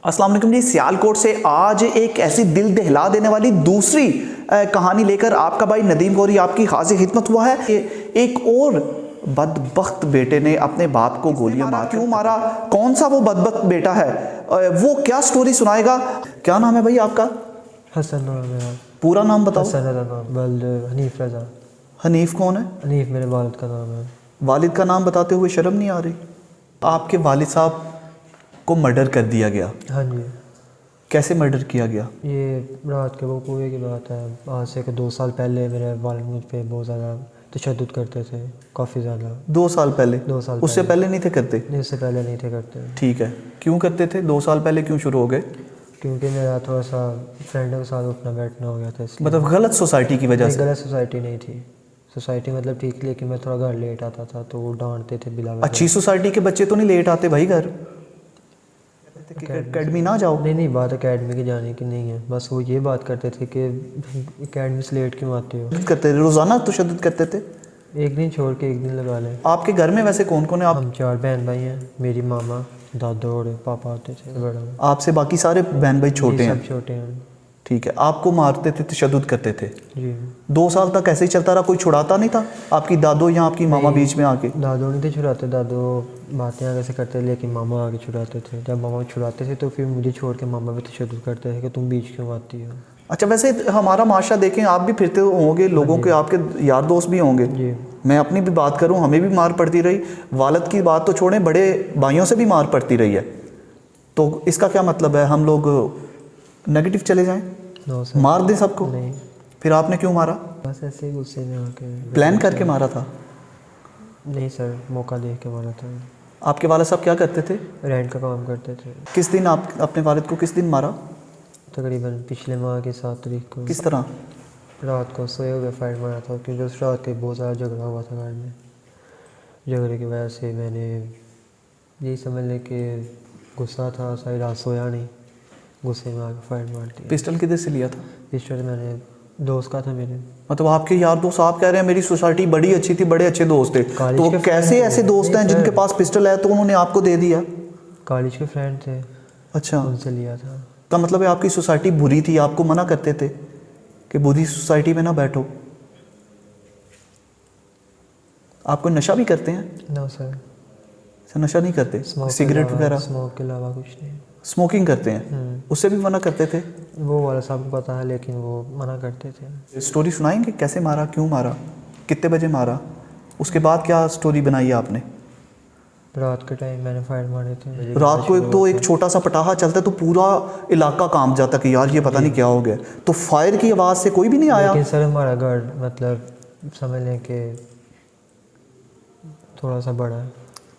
अस्सलाम वालेकुम जी। सियालकोट से आज एक ऐसी दिल दहला देने वाली दूसरी कहानी लेकर आपका भाई नदीम गौरी आपकी हाजिर खिदमत हुआ है। एक और बदबख्त बेटे ने अपने बाप को गोलियां मार क्यों मारा, कौन सा वो बदबख्त बेटा है, वो क्या स्टोरी सुनाएगा। क्या नाम है भाई आपका? हसन नाम है मेरा। पूरा नाम बताओ। हसन नाम बल्द हनीफ रजा। हनीफ कौन है? हनीफ मेरे वालिद का नाम है। वालिद का नाम बताते हुए शर्म नहीं आ रही? आपके वालिद साहब को मर्डर कर दिया गया? हाँ जी। कैसे मर्डर किया गया? ये रात के वो कुएँ की बात है। आज से 2 साल पहले मेरे वालिद मुझ पर बहुत ज़्यादा तशद्दुद करते थे, काफ़ी ज़्यादा। 2 साल पहले? 2 साल उससे पहले नहीं थे करते? नहीं, उससे पहले नहीं थे करते। ठीक है, क्यों करते थे? 2 साल पहले क्यों शुरू हो गए? क्योंकि मेरा थोड़ा सा फ्रेंडों के साथ उठना बैठना हो गया था, इसलिए। मतलब गलत सोसाइटी की वजह से? गलत सोसाइटी नहीं थी, सोसाइटी मतलब ठीक, लेकिन मैं थोड़ा घर लेट आता था तो वो डांटते थे बिला वजह। अच्छी सोसाइटी के बच्चे तो नहीं लेट आते भाई घर? अकेडमी ना जाओ? नहीं, बात अकेडमी की जाने की नहीं है, बस वो ये बात करते थे कि अकेडमी से लेट क्यों आते हो। करते थे रोजाना तशद्दुद करते थे? एक दिन छोड़ के एक दिन लगा लें। आपके घर में वैसे कौन कौन है? आप? हम 4 बहन भाई हैं। मेरी मामा, दादा और पापा आते थे बड़ा। आपसे बाकी सारे बहन भाई छोटे हैं? सब छोटे हैं। ठीक है, आपको मारते थे, तशद्दुद करते थे? जी। 2 साल तक ऐसे ही चलता रहा? कोई छुड़ाता नहीं था? आपकी दादो या आपकी मामा बीच में आके? दादो नहीं थे छुड़ाते, दादो बातें आगे से करते, लेकिन मामा आगे छुड़ाते थे। जब मामा छुड़ाते थे तो फिर मुझे छोड़ के मामा भी तशद्दुद करते थे कि तुम बीच क्यों आती हो। अच्छा, वैसे हमारा माशरा देखें, आप भी फिरते होंगे, लोगों के आपके यार दोस्त भी होंगे। जी। मैं अपनी भी बात करूं, हमें भी मार पड़ती रही। वालिद की बात तो छोड़ें, बड़े भाइयों से भी मार पड़ती रही है। तो इसका क्या मतलब है, हम लोग नेगेटिव चले जाएं, मार दें सबको? नहीं। फिर आपने क्यों मारा? बस ऐसे ही गुस्से में आके। प्लान करके मारा था? नहीं सर, मौका देख के मारा था। आपके वालिद साहब क्या करते थे? रेंट का काम करते थे। किस दिन आप अपने वालिद को किस दिन मारा? तकरीबन पिछले माह की 7 तारीख को। किस तरह? रात को सोए हुए फायर मारा था, क्योंकि उस रात के बहुत ज़्यादा झगड़ा हुआ था घर में। झगड़े की वजह से मैंने यही समझ लें कि गुस्सा था, सारी रात सोया नहीं, गुस्से में आके फायर मार दिया। पिस्टल किधर से लिया था? पिस्टल मैंने दोस्त का था मेरे। मतलब आपके यार दोस्त, आप कह रहे हैं मेरी सोसाइटी बड़ी अच्छी थी, बड़े अच्छे दोस्त थे, तो कैसे ऐसे दोस्त हैं जिनके पास पिस्टल है तो उन्होंने आपको दे दिया? कॉलेज के फ्रेंड थे। अच्छा, उनसे लिया था। का मतलब है आपकी सोसाइटी बुरी थी, आपको मना करते थे कि बुरी सोसाइटी में ना बैठो। आप कोई नशा भी करते हैं? ना सर। अच्छा, नशा नहीं करते? सिगरेट वगैरह? स्मोक के अलावा कुछ नहीं। स्मोकिंग करते हैं? उससे भी मना करते थे? वो वाला साहब को पता है, लेकिन वो मना करते थे। स्टोरी सुनाएंगे, कैसे मारा, क्यों मारा, कितने बजे मारा, उसके बाद क्या स्टोरी बनाई है आपने? रात के टाइम मैंने फायर मारे थे। रात को एक तो एक छोटा सा पटाखा चलता है तो पूरा इलाका कांप जाता कि यार ये पता नहीं क्या हो गया। तो फायर की आवाज़ से कोई भी नहीं आया? लेकिन सर हमारा घर मतलब समझ लें कि थोड़ा सा बड़ा है,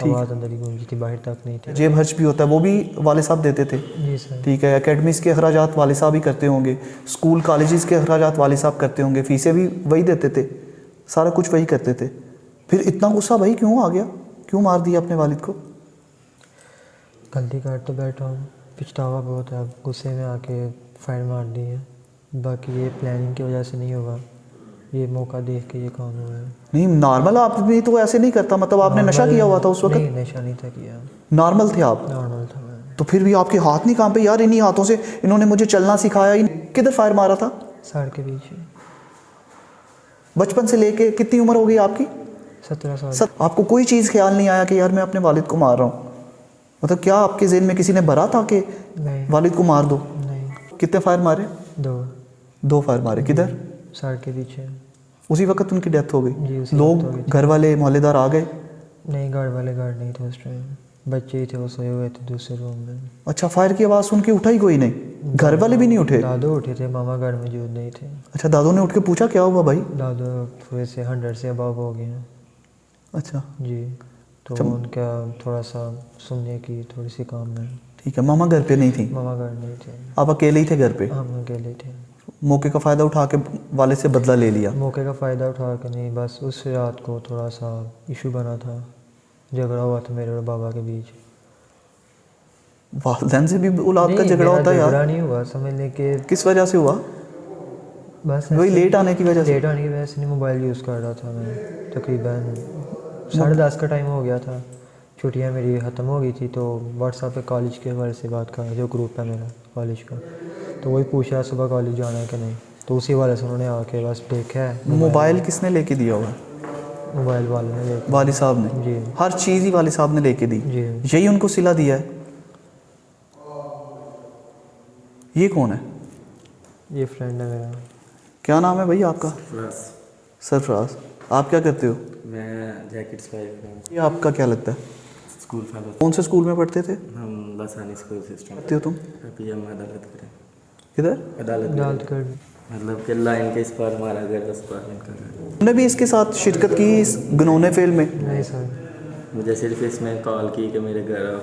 आवाज़ अंदर ही गूंजी थी, बाहर तक नहीं थी। जेब खर्च भी होता है, वो भी वाले साहब देते थे? जी सर। ठीक है, एकेडमीज़ के अखराजात वाले साहब ही करते होंगे, स्कूल कॉलेजेस के अखराजात वाले साहब करते होंगे, फीसें भी वही देते थे, सारा कुछ वही करते थे। फिर इतना गुस्सा भाई क्यों आ गया, क्यों मार दिया अपने वालिद को? गलती कर तो बैठा हूँ, पछतावा बहुत है, गुस्से में आके फायर मार दी है। बाकी ये प्लानिंग की वजह से नहीं होगा, ये मौका देख के ये काम हुआ है। नहीं, नॉर्मल आप भी तो ऐसे नहीं करता, मतलब आपने नशा किया हुआ था उस वक्त? नहीं, नशा नहीं था किया, नॉर्मल थे आप? नॉर्मल था मैं। तो फिर भी आपके हाथ नहीं कांपे? यार इन्हीं हाथों से इन्होंने मुझे चलना सिखाया। किधर फायर मारा था? सर के पीछे। बचपन से लेके कितनी उम्र हो गई आपकी? 17 साल। आपको कोई चीज़ ख्याल नहीं आया कि यार मैं अपने वालिद को मार रहा हूँ? मतलब क्या आपके ज़हन में किसी ने भरा था कि नहीं। वालिद को मार दो? नहीं। कितने फायर मारे? 2 फायर मारे। किधर? सर के पीछे। उसी वक्त उनकी डेथ हो जी, गई? उसी लोग वक्त हो गई थी। घर वाले मोहल्लेदार आ गए? नहीं, घर वाले घर नहीं थे उस टाइम, बच्चे ही थे, वो सोए हुए थे दूसरे रूम में। अच्छा, फायर की आवाज़ सुन के उठा ही कोई नहीं? घर वाले भी नहीं उठे? दादू उठे थे, मामा घर में मौजूद नहीं थे। अच्छा, दादू ने उठ के पूछा क्या हुआ भाई? दादू थोड़े से 100 से अबव हो गए हैं। अच्छा जी, तो उनका थोड़ा सा सुनने की थोड़ी सी काम है। ठीक है, मामा घर पे नहीं थी? मामा घर नहीं थे, आप अकेले ही थे घर पे? हम अकेले थे। मौके का फ़ायदा उठा के वाले से बदला ले लिया? मौके का फ़ायदा उठा के नहीं, बस उस रात को थोड़ा सा इशू बना था, झगड़ा हुआ था मेरे और बाबा के बीच। वालिदैन से भी औलाद का झगड़ा होता है यार? झगड़ा नहीं हुआ, समझ लें कि किस वजह से हुआ? बस वही लेट आने की वजह से? लेट आने की वजह से नहीं, मोबाइल यूज़ कर रहा था मैं, तकरीबन 10:30 का टाइम हो गया था। छुट्टियाँ मेरी ख़त्म हो गई थी तो व्हाट्सएप पे कॉलेज के हवाले से बात कर, जो ग्रुप है मेरा कॉलेज का, तो वही पूछा सुबह कॉलेज जाना है कि नहीं, तो उसी वाले से उन्होंने आके बस देखा है। मोबाइल किसने लेके दिया हुआ है? मोबाइल वाले ने देखा। वाली साहब ने? जी हर चीज़ ही वाली साहब ने लेके दी? जी। यही उनको सिला दिया है? ये कौन है? ये फ्रेंड है मेरा। क्या नाम है भाई आपका? सरफराज। सरफराज। आप क्या करते हो? मैं जैकेट्स का एक ये आपका क्या लगता है? School fellow. कौन से स्कूल में पढ़ते थे? हम लसानी स्कूल सिस्टम पढ़ते हो तुम? अभी हम अदालत करें। किधर? अदालत डाल कर मतलब कि लाइन के इस पार हमारा घर, उस पार इनका घर। तुमने भी इसके साथ शिरकत की इस घिनौने फेल में? नहीं सर। मुझे सिर्फ इसने कॉल की कि मेरे घर आओ।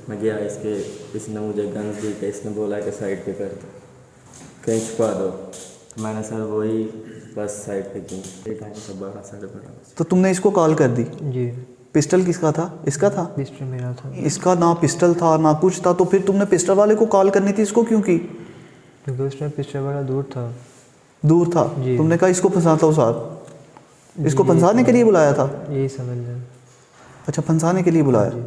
मैं गया, इसने मुझे गन्स दी कि इसने बोला कि साइड पे कर दो, कहीं छुपा दो। तो मैंने सर वही बस साइड पे की। टाइम था 12 साढ़े 12। तो तुमने इसको कॉल कर दी? जी। पिस्टल किसका था? इसका था? पिस्टल मेरा था। इसका ना पिस्टल था ना कुछ था, तो फिर तुमने पिस्टल वाले को कॉल करनी थी, इसको क्यों की? क्योंकि उस टाइम पिस्टल वाला दूर था। दूर था? जी। तुमने कहा इसको फंसाता हूँ साहब, इसको जी, फंसाने के लिए बुलाया था? यही समझ लें। अच्छा, फंसाने के लिए बुलाया।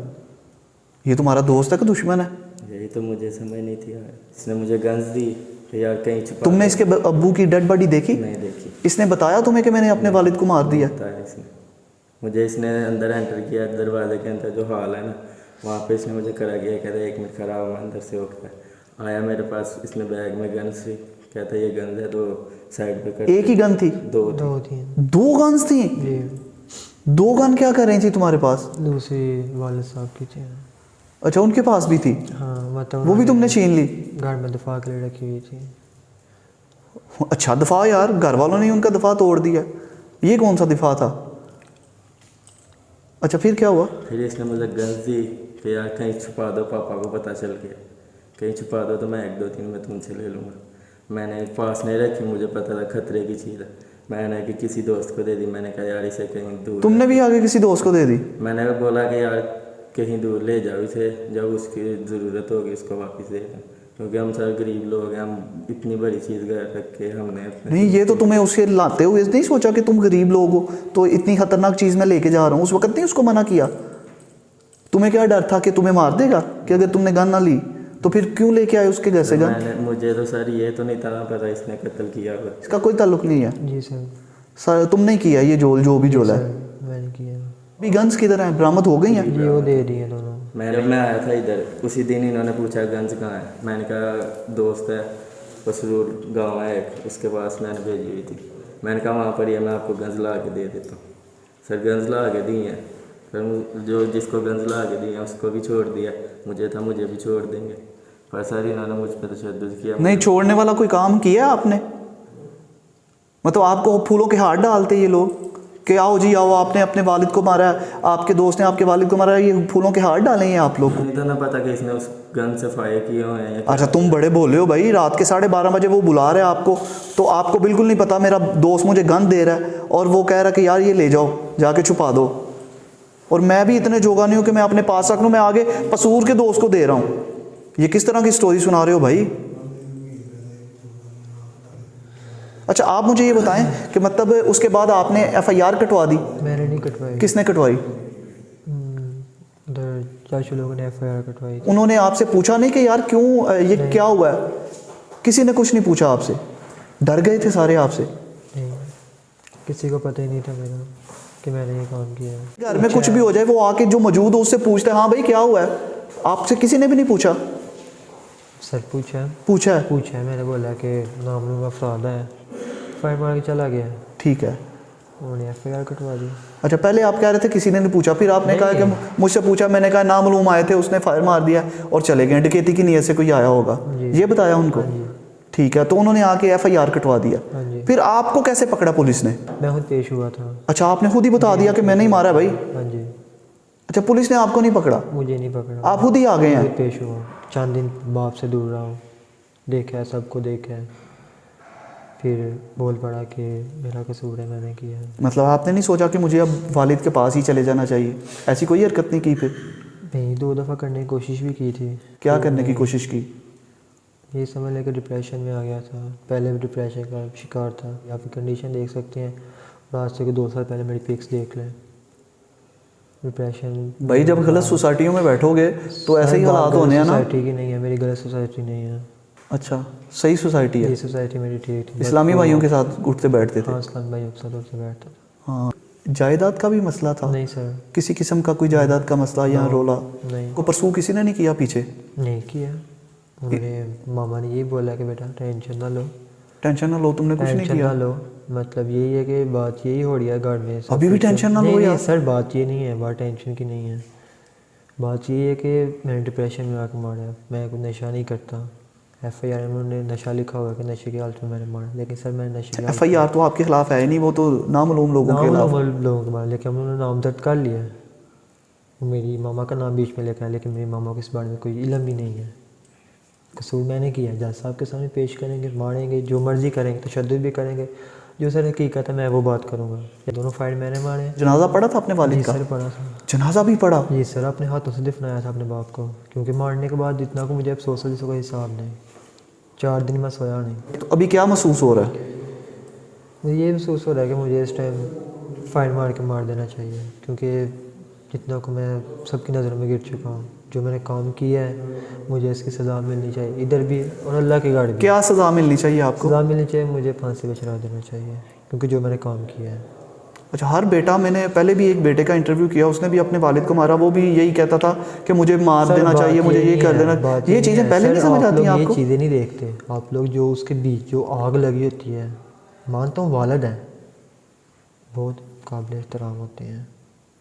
ये तुम्हारा दोस्त है कि दुश्मन है? यही तो मुझे समझ नहीं थी यार। इसने मुझे गन्स दी कि यार कहीं छुपा तुमने दो। इसके अब्बू की डेड बॉडी देखी? नहीं देखी। इसने बताया तुम्हें कि मैंने अपने वालिद को मार दिया? बताया इसने मुझे। इसने अंदर एंटर किया, दरवाजे के अंदर जो हॉल है ना, वहाँ पे इसने मुझे करा गया। कहता है 1 मिनट खड़ा हुआ, अंदर से होकर आया मेरे पास। इसने बैग में गन थी, कहता है ये गन है तो साइड पे कर। एक ही गन थी? दो थी। दो थी। 2 गन्स थी? जी। 2 गन क्या कर रही थी तुम्हारे पास? दूसरी वाले साहब की थी। अच्छा, उनके पास भी थी? हाँ मतलब वो भी तुमने छीन ली? घर में दफा के लिए रखी हुई थी। अच्छा, दफा? यार घर वालों ने ही उनका दफा तोड़ दिया। ये कौन सा दफा था? अच्छा, फिर क्या हुआ? फिर इसने मुझे गन दी कि यार कहीं छुपा दो, पापा को पता चल गया, कहीं छुपा दो तो मैं 1-2 दिन में तुमसे ले लूँगा। मैंने पास नहीं रखी, मुझे पता था खतरे की चीज़ है। मैंने कि किसी दोस्त को दे दी। मैंने कहा यार इसे कहीं दूर। तुमने भी आगे किसी दोस्त को दे दी? मैंने बोला कि यार कहीं दूर ले जाओ इसे, जब उसकी ज़रूरत होगी उसको वापस दे दें, क्योंकि हम सर गरीब लोग हैं। हम इतनी बड़ी चीज़ घर रख के हमने अपने नहीं, ये तो तुम्हें उसके लाते हुए नहीं सोचा कि तुम गरीब लोग हो तो इतनी खतरनाक चीज़ मैं लेके जा रहा हूँ? उस वक्त नहीं उसको मना किया? तुम्हें क्या डर था कि तुम्हें मार देगा? कि अगर तुमने गन ना ली तो फिर क्यों लेके आए उसके घर से गन? मुझे तो सर ये तो नहीं था पता इसने कत्ल किया हुआ। इसका कोई ताल्लुक नहीं है? जी सर। सर तुमने किया ये जो भी जोला है? सर मैंने किया। अभी गन्स किधर हैं? बरामद हो गई हैं? जी वो दे दिए दोनों। मैं आया था इधर, उसी दिन इन्होंने पूछा गंज कहाँ है। मैंने कहा दोस्त है पसरूर गांव है एक, उसके पास मैंने भेजी हुई थी। मैंने कहा वहाँ पर ही है, मैं आपको गंज ला के दे देता हूँ। सर गंज ला के दी है सर, जो जिसको गंज ला के दी है उसको भी छोड़ दिया। मुझे था मुझे भी छोड़ देंगे, पर सर इन्होंने मुझ पर तशद्दुद किया। नहीं, छोड़ने वाला कोई काम किया आपने? मतलब आपको फूलों के हाथ डालते ये लोग कि आओ जी आओ, आपने अपने वालिद को मारा है, आपके दोस्त ने आपके वालिद को मारा है, ये फूलों के हाथ डाले हैं आप लोग को? नहीं था ना पता कि इसने उस गन से फायर किए हुए हैं। अच्छा, तुम बड़े बोले हो भाई। रात के 12:30 बजे वो बुला रहे हैं आपको, तो आपको बिल्कुल नहीं पता मेरा दोस्त मुझे गन दे रहा है और वो कह रहा है कि यार ये ले जाओ जाके छुपा दो, और मैं भी इतने जोगा नहीं हूँ कि मैं अपने पास रख लूँ, मैं आगे पसूर के दोस्त को दे रहा हूँ। ये किस तरह की स्टोरी सुना रहे हो भाई? अच्छा, आप मुझे ये बताएं कि मतलब उसके बाद आपने FIR कटवा दी? मैंने नहीं कटवाई। किसने कटवाई? उधर चाचू लोगों ने FIR कटवाई। उन्होंने आपसे पूछा नहीं कि यार क्यों ये क्या हुआ है? किसी ने कुछ नहीं पूछा आपसे? डर गए थे सारे आपसे? नहीं, किसी को पता ही नहीं था मेरा कि मैंने ये काम किया है। घर में कुछ भी हो जाए वो आके जो मौजूद हो उससे पूछते हैं हाँ भाई क्या हुआ है? आपसे किसी ने भी नहीं पूछा? सर पूछा पूछा है? मैंने बोला कि नामलूम अफराद है, फायर मार के चला गया। ठीक है। उन्होंने FIR कटवा दी। अच्छा, पहले आप कह रहे थे किसी ने नहीं पूछा, फिर आपने कहा कि मुझसे पूछा, मैंने कहा नामालूम आए थे, उसने फायर मार दिया और चले गए, डकैती की नीयत से कोई आया होगा, ये बताया उनको? ठीक है, तो उन्होंने आके FIR कटवा दिया। हाँ जी। फिर आपको कैसे पकड़ा पुलिस ने? मैं खुद पेश हुआ था। अच्छा, आपने खुद ही बता दिया कि मैंने ही मारा भाई? हाँ जी। अच्छा, पुलिस ने आपको नहीं पकड़ा? मुझे नहीं पकड़ा, आप खुद ही आ गए खुद हैं? पेश हुआ। चंद दिन बाप से दूर रहा हूँ, देखा है सबको, देखा है, फिर बोल पड़ा कि मेरा कसूर है, मैंने किया है। मतलब आपने नहीं सोचा कि मुझे अब वालिद के पास ही चले जाना चाहिए? ऐसी कोई हरकत नहीं की? फिर नहीं, 2 दफ़ा करने की कोशिश भी की थी। क्या करने की कोशिश की? ये समझ लेकर डिप्रेशन में आ गया था। पहले भी डिप्रेशन का शिकार था, या फिर कंडीशन देख सकते हैं। और आज से 2 साल पहले मेरी पिक्स देख लें, डिप्रेशन भाई जब गलत सोसाइटियों में बैठोगे तो ऐसे ही हालात होने हैं ना। सोसाइटी की नहीं है, मेरी गलत सोसाइटी नहीं है। अच्छा, सही सोसाइटी है। ये सोसाइटी मेरी ठीक थी। इस्लामी भाइयों के साथ उठते बैठते थे। हाँ, इस्लामी भाइयों के साथ उठते बैठता था। हाँ, जायदाद का भी मसला था? नहीं सर, किसी किस्म का कोई जायदाद का मसला या रोला नहीं को परसू किसी ने नहीं किया पीछे? नहीं किया। उन्होंने मामा ने यही बोला कि बेटा टेंशन ना लो, टेंशन ना लो, तुमने कुछ नहीं टेंशन किया? ना लो। मतलब यही है कि बात यही हो रही है घर में। अभी भी टेंशन ना लो नहीं, यार। नहीं सर, बात ये नहीं है, बात टेंशन की नहीं है। बात ये है कि मैंने डिप्रेशन में आकर मारा। मैं कोई नशा नहीं करता। FIR में उन्होंने नशा लिखा हुआ है कि नशे की हालत में मैंने मारा, लेकिन सर मैंने नशे की FIR तो आपके खिलाफ है ही नहीं, वो तो नामालूम लोगों के खिलाफ। लोगों के मारा, लेकिन उन्होंने नाम दर्ज कर लिया है। मेरी मामा का नाम बीच में लिखा है, लेकिन मेरी मामा को इस बारे में कोई इल्म भी नहीं है। कसूर मैंने किया है, जज साहब के सामने पेश करेंगे, मारेंगे, जो मर्जी करेंगे, तशद्दुद भी करेंगे। जो सर हकीकत है मैं वो बात करूँगा। ये दोनों फाइल मैंने मारे हैं। जनाजा पढ़ा था अपने वालिद जी का? सर पढ़ा था। जनाजा भी पढ़ा? जी सर, अपने हाथों से दफनाया था अपने बाप को, क्योंकि मारने के बाद जितना को मुझे अफसोस है जिसका कोई हिसाब नहीं। 4 दिन मैं सोया नहीं। तो अभी क्या महसूस हो रहा है? मुझे ये महसूस हो रहा है कि मुझे इस टाइम फाइल मार के मार देना चाहिए, क्योंकि जितना को मैं सबकी नज़रों में गिर चुका हूँ। जो मैंने काम किया है मुझे इसकी सज़ा मिलनी चाहिए, इधर भी और अल्लाह की गाड़ी भी। क्या सज़ा मिलनी चाहिए आपको? सज़ा मिलनी चाहिए, मुझे फांसी पे चढ़ा देना चाहिए, क्योंकि जो मैंने काम किया है। अच्छा, हर बेटा, मैंने पहले भी एक बेटे का इंटरव्यू किया, उसने भी अपने वालिद को मारा, वो भी यही कहता था कि मुझे मार सर, देना बात चाहिए, मुझे ये कर देना। बात ये नहीं चीज़ें है। पहले सर, नहीं समझ आप आती लोग हैं ये आपको? चीज़ें नहीं देखते। आप लोग जो उसके बीच जो आग लगी होती है, मानता हूँ वालिद हैं, बहुत काबिल एहतराम होते हैं,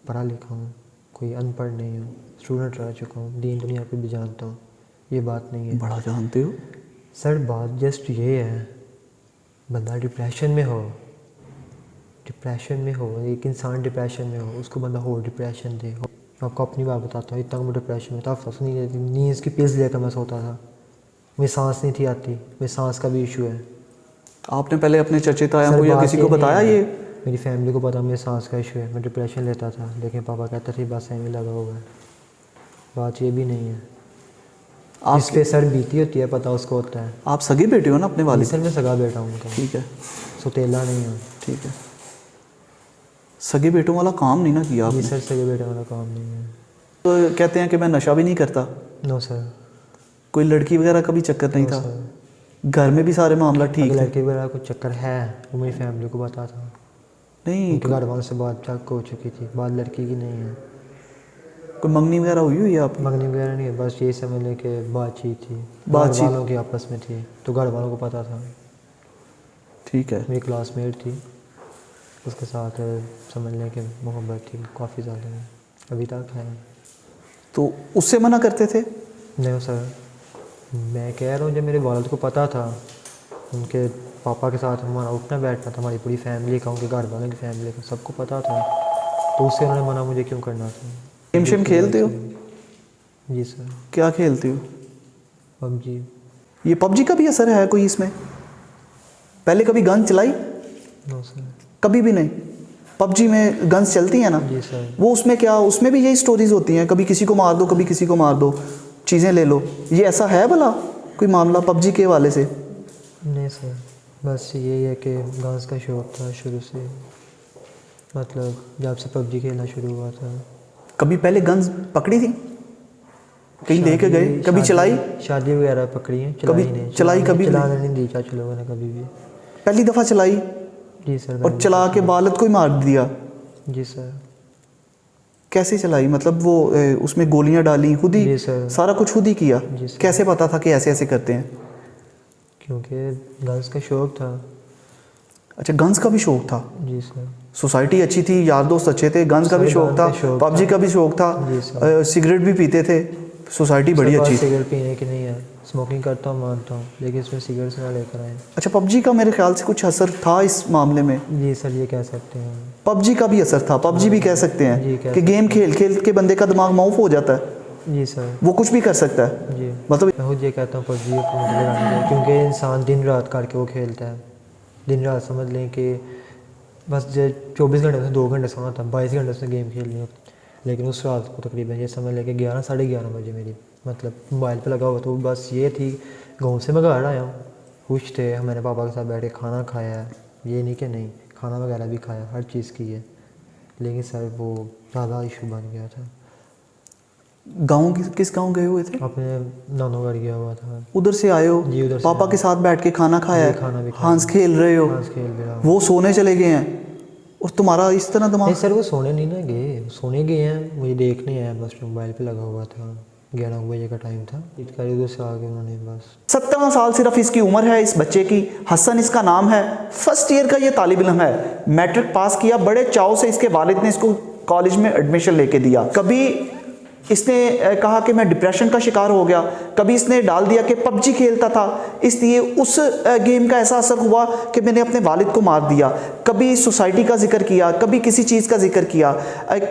पढ़ा लिखा हूँ, कोई अनपढ़ नहीं हूँ, स्टूडेंट रह चुका हूँ, दीन दुनिया को भी जानता हूँ, ये बात नहीं है। बड़ा जानते हो सर, बात जस्ट ये है, बंदा डिप्रेशन में हो, एक इंसान डिप्रेशन में हो, उसको बंदा हो डिप्रेशन दे। मैं आपको अपनी बात बताता हूँ, इतना मैं डिप्रेशन में था, नींद की पिल्स लेकर मैं सोता था, मुझे सांस नहीं थी आती, मेरी सांस का भी इशू है। आपने पहले अपने चचे ताया सर, को या बात किसी ये को नहीं बताया है। ये? मेरी फैमिली को पता मेरे सांस का इशू है, मैं डिप्रेशन लेता था, लेकिन पापा कहता था बस ऐसे लगा हुआ है। बात ये भी नहीं है। आप इस पे सर बीती होती है, पता उसको होता है। आप सगे बेटे हो ना अपने वालिद? सर मैं सगा बेटा हूँ उनका, ठीक है, सौतेला नहीं हूँ। ठीक है। सगे बेटों वाला काम नहीं ना किया जी आपने? सर, सगे बेटे वाला काम नहीं है। तो कहते हैं कि मैं नशा भी नहीं करता। No sir. कोई लड़की वगैरह का भी चक्कर नहीं नो था? सर। घर में भी सारे मामला ठीक अगर थे? लड़के वगैरह कुछ चक्कर है वो मेरी फैमिली को पता था, नहीं, उनके घर वालों से बात चक हो चुकी थी, बात लड़की की नहीं है। कोई मंगनी वगैरह हुई है आपकी? मंगनी वगैरह नहीं है, बस ये समझ लें कि बातचीत थी, घर बातचीत? वालों की आपस में थी, तो घर वालों को पता था। ठीक है। मेरी क्लासमेट थी, उसके साथ समझ लें कि मोहब्बत थी काफ़ी ज़्यादा, अभी तक है। तो उससे मना करते थे? नहीं सर, मैं कह रहा हूँ जब मेरे वालिद को पता था, उनके पापा के साथ हमारा उठना बैठना था, हमारी पूरी फैमिली का, उनके घर वालों की फैमिली का, सबको पता था, तो उससे उन्होंने मना मुझे क्यों करना था। गेम शेम खेलते हो? जी सर। क्या खेलते हो? PUBG। ये PUBG का भी असर है कोई इसमें? पहले कभी गन चलाई? No sir. कभी भी नहीं? PUBG में गन्स चलती हैं ना? जी सर। वो उसमें क्या, उसमें भी यही स्टोरीज होती हैं, कभी किसी को मार दो, कभी किसी को मार दो, चीज़ें ले लो, ये ऐसा है भला कोई मामला PUBG के वाले से? नहीं सर, बस यही है कि गांस का शौक़ था शुरू से, मतलब जब से PUBG खेलना शुरू हुआ था। कभी पहले गन्स पकड़ी थी? कहीं लेके गए? कभी चलाई? शादी वगैरह पकड़ी है, कभी चलाई नहीं। चलाई कभी चलाने नहीं दी चाचा लोगों ने कभी भी। पहली दफ़ा चलाई जी सर। और चला के वालिद को ही मार दिया? जी सर। कैसे चलाई? मतलब वो उसमें गोलियां डाली खुद जी ही? सर। सारा कुछ खुद ही किया? जी सर। कैसे पता था कि ऐसे ऐसे करते हैं? क्योंकि गन्स का शौक़ था। अच्छा, गन्स का भी शौक था? जी सर। सोसाइटी अच्छी थी, यार दोस्त अच्छे थे, गन्स का भी सर, शौक गन था, का शौक PUBG था। का भी शौक था, जी सर। सिगरेट भी पीते थे, सोसाइटी बड़ी अच्छी थी। सिगरेट पीने की नहीं है, स्मोकिंग करता हूँ मानता हूँ, लेकिन इसमें सिगरेट ना लेकर आए। अच्छा, PUBG का मेरे ख्याल से कुछ असर था इस मामले में? जी सर, ये कह सकते हैं। PUBG का भी असर था, PUBG भी कह सकते जी, हैं कह कि गेम खेल खेल के बंदे का दिमाग माउफ हो जाता है, जी सर। वो कुछ भी कर सकता है। जी, मतलब मैं खुद ये कहता हूँ PUBG क्योंकि इंसान दिन रात करके वो खेलता है, दिन रात समझ लें कि बस 24 घंटे में 2 घंटे सोना था, 22 घंटे से गेम खेलनी होती, लेकिन उस रात को तकरीबन ये समझ लें कि 11 साढ़े 11 बजे मेरी मतलब मोबाइल पे लगा हुआ, तो बस ये थी गाँव से मैं घर आया हूँ, खुश थे, मैंने पापा के साथ बैठ के खाना खाया है, ये नहीं कि नहीं, खाना वगैरह भी खाया, हर चीज़ की है, लेकिन सर वो ज़्यादा इशू बन गया था। गाँव किस गाँव गए हुए थे? अपने नानों घर गया हुआ था। उधर से आए हो? जी, उधर से पापा आए। के साथ बैठ के खाना खाया जी, खाना भी है, खाया। हंस खेल रहे हो, हंस खेल रहा हूँ। वो सोने चले गए हैं और तुम्हारा इस तरह नहीं दिमाग। सर वो सोने नहीं ना गए, सोने गए हैं, मुझे देखने आया, बस मोबाइल पे लगा हुआ था, 11 बजे का टाइम था। इतकारी उधर से आ गए उन्होंने बस। 17 साल सिर्फ इसकी उम्र है इस बच्चे की। हसन इसका नाम है, फर्स्ट ईयर का ये तालिब इल्म है, मैट्रिक पास किया। बड़े चाव से इसके वालिद ने इसको कॉलेज में एडमिशन लेके दिया। कभी इसने कहा कि मैं डिप्रेशन का शिकार हो गया, कभी इसने डाल दिया कि पबजी खेलता था इसलिए उस गेम का ऐसा असर हुआ कि मैंने अपने वालिद को मार दिया। कभी सोसाइटी का जिक्र किया, कभी किसी चीज़ का जिक्र किया,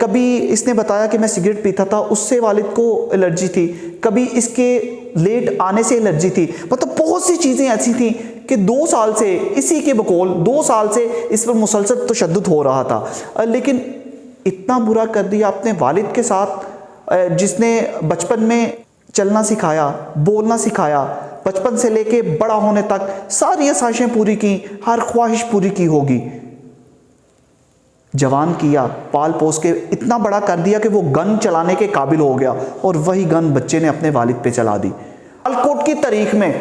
कभी इसने बताया कि मैं सिगरेट पीता था, उससे वालिद को एलर्जी थी, कभी इसके लेट आने से एलर्जी थी। मतलब बहुत सी चीज़ें ऐसी थी कि 2 साल से इसी के बकौल 2 साल से इस पर मुसलसल तशद्दुद हो रहा था। लेकिन इतना बुरा कर दिया अपने वालिद के साथ, जिसने बचपन में चलना सिखाया, बोलना सिखाया, बचपन से लेके बड़ा होने तक सारी आसाइशें पूरी की, हर ख्वाहिश पूरी की होगी। जवान किया, पाल पोस के इतना बड़ा कर दिया कि वो गन चलाने के काबिल हो गया और वही गन बच्चे ने अपने वालिद पे चला दी। सियालकोट की तारीख में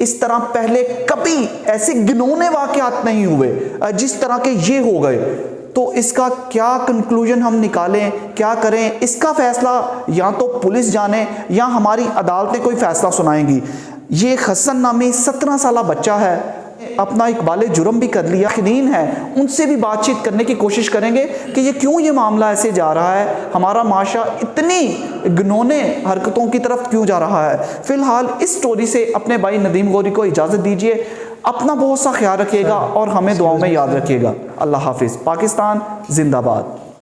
इस तरह पहले कभी ऐसे घिनौने वाकयात नहीं हुए जिस तरह के ये हो गए। तो इसका क्या कंक्लूजन हम निकालें, क्या करें, इसका फैसला या तो पुलिस जाने या हमारी अदालतें कोई फैसला सुनाएंगी। ये हसन नामी 17 साला बच्चा है, अपना एक बाले जुर्म भी कर लिया। यकीन है उनसे भी बातचीत करने की कोशिश करेंगे कि ये क्यों ये मामला ऐसे जा रहा है, हमारा माशरा इतनी घिनौने हरकतों की तरफ क्यों जा रहा है। फिलहाल इस स्टोरी से अपने भाई नदीम गौरी को इजाज़त दीजिए। अपना बहुत सा ख्याल रखिएगा और हमें दुआओं में याद रखिएगा। अल्लाह हाफिज़। पाकिस्तान जिंदाबाद।